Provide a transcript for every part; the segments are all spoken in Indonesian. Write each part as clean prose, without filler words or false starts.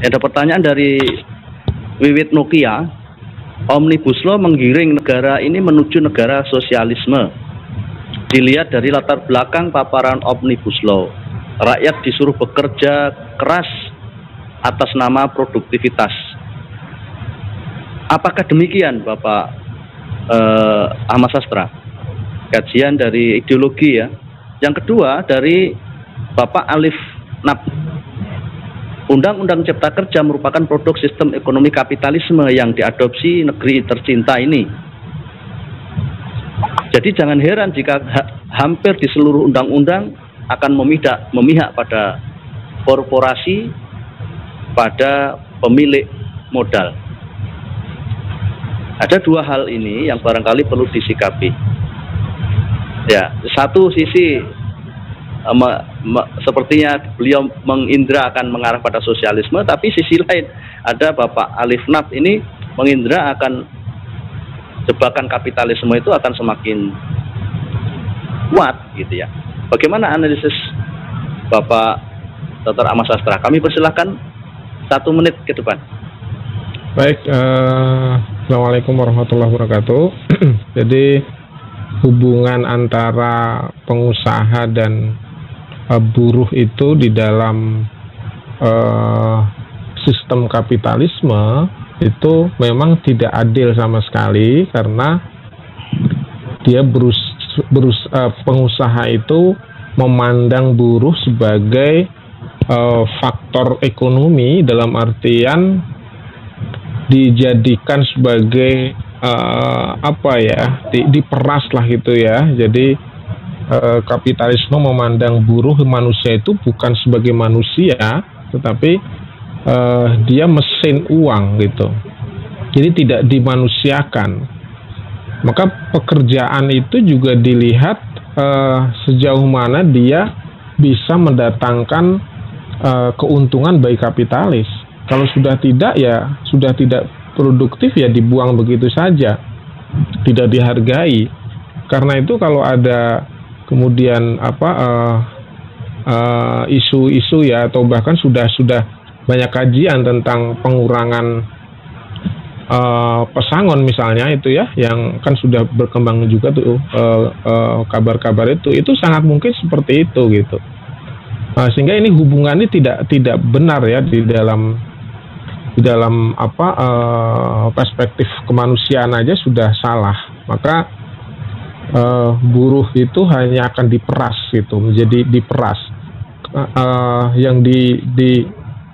Ada pertanyaan dari Wiwit Nokia. Omnibus Law menggiring negara ini menuju negara sosialisme. Dilihat dari latar belakang paparan Omnibus Law, rakyat disuruh bekerja keras atas nama produktivitas. Apakah demikian, Bapak Ahmad Sastra? Kajian dari ideologi ya. Yang kedua dari Bapak Alif Nab. Undang-Undang Cipta Kerja merupakan produk sistem ekonomi kapitalisme yang diadopsi negeri tercinta ini. Jadi jangan heran jika hampir di seluruh undang-undang akan memihak pada korporasi, pada pemilik modal. Ada dua hal ini yang barangkali perlu disikapi. Ya, satu sisi sepertinya beliau mengindra akan mengarah pada sosialisme, tapi sisi lain ada Bapak Alif Nab ini mengindra akan jebakan kapitalisme itu akan semakin kuat gitu ya. Bagaimana analisis Bapak Dr. Ahmad Sastra? Kami persilahkan 1 menit ke depan. Baik, Assalamualaikum warahmatullahi wabarakatuh. Jadi hubungan antara pengusaha dan buruh itu di dalam sistem kapitalisme itu memang tidak adil sama sekali, karena dia pengusaha itu memandang buruh sebagai faktor ekonomi, dalam artian dijadikan sebagai diperas lah gitu ya. Jadi kapitalisme memandang buruh manusia itu bukan sebagai manusia, tetapi dia mesin uang gitu. Jadi tidak dimanusiakan. Maka pekerjaan itu juga dilihat sejauh mana dia bisa mendatangkan keuntungan bagi kapitalis. Kalau sudah tidak, ya sudah tidak produktif, ya dibuang begitu saja, tidak dihargai. Karena itu kalau ada kemudian isu-isu ya, atau bahkan sudah banyak kajian tentang pengurangan pesangon misalnya itu ya, yang kan sudah berkembang juga tuh kabar-kabar itu sangat mungkin seperti itu gitu. Sehingga ini hubungannya tidak benar ya di dalam perspektif kemanusiaan aja sudah salah. Maka buruh itu hanya akan diperas gitu, menjadi diperas. Yang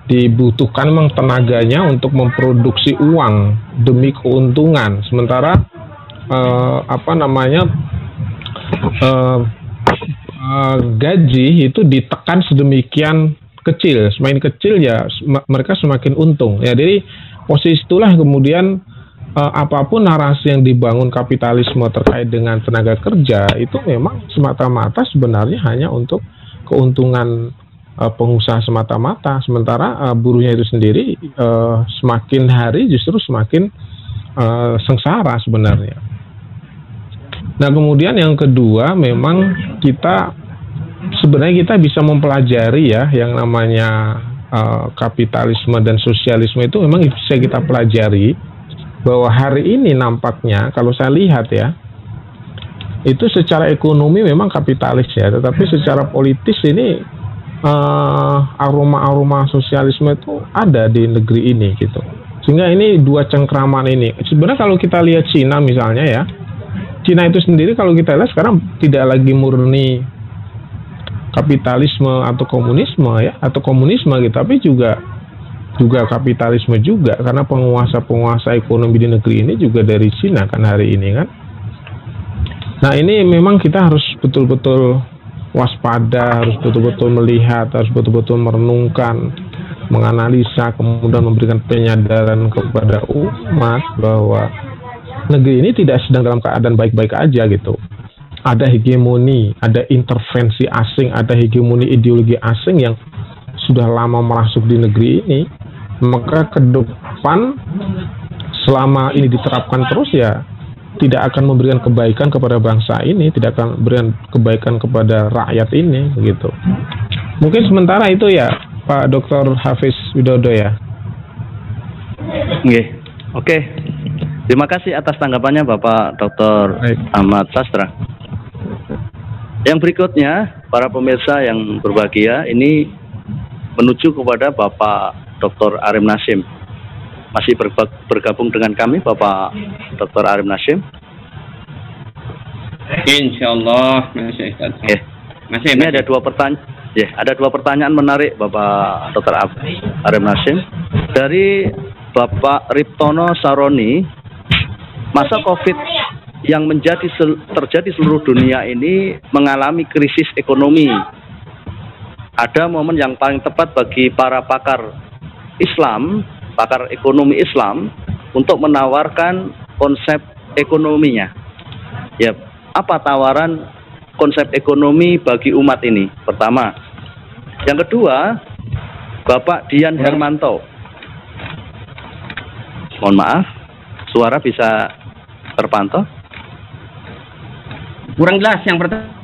dibutuhkan memang tenaganya untuk memproduksi uang demi keuntungan, sementara gaji itu ditekan sedemikian kecil, semakin kecil ya mereka semakin untung ya. Jadi posisi itulah kemudian apapun narasi yang dibangun kapitalisme terkait dengan tenaga kerja itu memang semata-mata sebenarnya hanya untuk keuntungan pengusaha semata-mata, sementara buruhnya itu sendiri semakin hari justru semakin sengsara sebenarnya. Nah, kemudian yang kedua, memang kita bisa mempelajari ya yang namanya kapitalisme dan sosialisme itu memang bisa kita pelajari, bahwa hari ini nampaknya kalau saya lihat ya, itu secara ekonomi memang kapitalis ya, tetapi secara politis ini aroma-aroma sosialisme itu ada di negeri ini gitu. Sehingga ini dua cengkraman ini. Sebenarnya kalau kita lihat Cina misalnya ya, Cina itu sendiri kalau kita lihat sekarang tidak lagi murni kapitalisme atau komunisme ya, atau komunisme gitu, tapi juga kapitalisme juga, karena penguasa ekonomi di negeri ini juga dari Cina kan hari ini kan. Nah, ini memang kita harus betul-betul waspada, harus betul-betul melihat, harus betul-betul merenungkan, menganalisa, kemudian memberikan penyadaran kepada umat bahwa negeri ini tidak sedang dalam keadaan baik-baik aja gitu. Ada hegemoni, ada intervensi asing, ada hegemoni ideologi asing yang sudah lama merasuk di negeri ini. Maka ke depan selama ini diterapkan terus ya tidak akan memberikan kebaikan kepada bangsa ini, tidak akan memberikan kebaikan kepada rakyat ini begitu. Mungkin sementara itu ya Pak Dr. Hafiz Widodo ya. Nggih. Oke. Terima kasih atas tanggapannya Bapak Dr. Ahmad Sastra. Yang berikutnya, para pemirsa yang berbahagia, ini menuju kepada Bapak Dr. Arif Nasim. Masih bergabung dengan kami Bapak Dr. Arif Nasim? Insyaallah masih. Masih. Ini ada dua pertanyaan. Ya, ada dua pertanyaan menarik Bapak Dr. Arif Nasim dari Bapak Riptono Saroni. Masa COVID yang terjadi seluruh dunia ini mengalami krisis ekonomi. Ada momen yang paling tepat bagi para pakar Islam, pakar ekonomi Islam, untuk menawarkan konsep ekonominya. Ya, apa tawaran konsep ekonomi bagi umat ini? Pertama. Yang kedua, Bapak Dian Hermanto. Mohon maaf, suara bisa terpantau? Kurang jelas yang pertama.